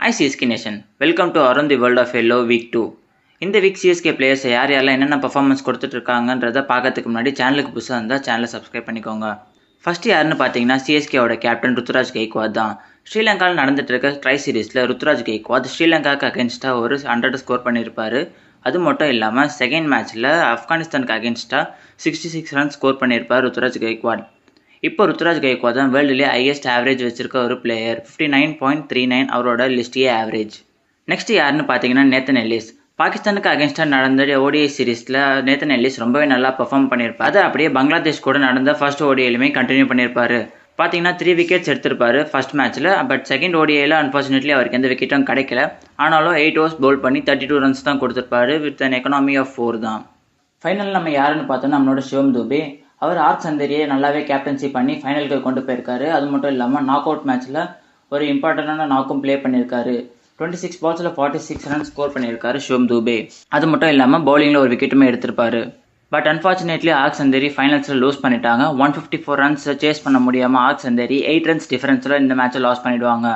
Hi CSK Nation, welcome to Around the World of Yellow Week 2. இந்த week CSK players யாரெல்லாம் என்னென்ன performance கொடுத்துட்டு இருக்காங்கன்றதை பார்க்கறதுக்கு முன்னாடி சேனலுக்கு புதுசாக இருந்தால் சேனலை சப்ஸ்கிரைப் பண்ணிக்கோங்க. ஃபர்ஸ்ட் யாருன்னு பார்த்தீங்கன்னா சிஎஸ்கேவோட கேப்டன் ருத்துராஜ் கெய்க்வாத் தான். ஸ்ரீலங்காவில் நடந்துட்டு இருக்க ட்ரை சீரீஸில் ருத்துராஜ் கெய்க்வாத் ஸ்ரீலங்காவுக்கு அகேன்ஸ்டாக ஒரு 100 ஸ்கோர் பண்ணியிருப்பாரு. அது மட்டும் இல்லாமல் செகண்ட் மேட்ச்சில் ஆப்கானிஸ்தானுக்கு அகேன்ஸ்டாக 66 ரன் ஸ்கோர் பண்ணியிருப்பார் ருத்துராஜ் கெய்க்வாத். இப்போ ருத்துராஜ் கெய்க்வாத் தான் வேர்ல்டுலேயே ஹையஸ்ட் ஆவரேஜ் வச்சிருக்க ஒரு பிளேயர். 59.39 அவரோட லிஸ்டியே ஆவரேஜ். நெக்ஸ்ட் யாருன்னு பார்த்தீங்கன்னா நேத்தன் எல்லிஸ். பாகிஸ்தானுக்கு அகேன்ஸ்டாக நடந்த ஓடிஐ சீரீஸில் நேத்தன் எல்லிஸ் ரொம்பவே நல்லா பெர்ஃபார்ம் பண்ணியிருப்பார். அதை அப்படியே பங்களாதேஷ் கூட நடந்த ஃபர்ஸ்ட் ஓடிஐலுமே கண்டினியூ பண்ணியிருப்பாரு. பார்த்தீங்கன்னா 3 விக்கெட்ஸ் எடுத்திருப்பாரு ஃபர்ஸ்ட் மேட்ச்சில். பட் செகண்ட் ஓடிஐயில் அன்ஃபார்ச்சுனேட்லி அவருக்கு எந்த விக்கெட்டும் கிடைக்கல. ஆனாலும் 8 overs பவுல் பண்ணி 32 runs தான் கொடுத்துருப்பாரு வித் அன் எக்கனாமி ஆஃப் 4 தான். ஃபைனல் நம்ம யாருன்னு பார்த்தோன்னா நம்மளோட சிவம் துபே. அவர் ஆர்க் சந்தேரியை நல்லாவே கேப்டன்சி பண்ணி ஃபைனலுக்கு கொண்டு போயிருக்காரு. அது மட்டும் இல்லாமல் நாக் அவுட் மேட்ச்சில் ஒரு இம்பார்ட்டண்டான நாக்கும் ப்ளே பண்ணியிருக்காரு. 26 balls 46 runs ஸ்கோர் பண்ணியிருக்காரு சிவம் துபே. அது மட்டும் இல்லாமல் பவுலிங்கில் ஒரு விக்கெட்டுமே எடுத்திருப்பாரு. பட் அன்ஃபார்ச்சுனேட்லி ஆர்க் சந்தேரி ஃபைனல்ஸில் லூஸ் பண்ணிட்டாங்க. 154 runs சேஸ் பண்ண முடியாமல் ஆர்க் சந்தேரி 8 runs டிஃபரன்ஸில் இந்த மேட்சை லாஸ் பண்ணிடுவாங்க.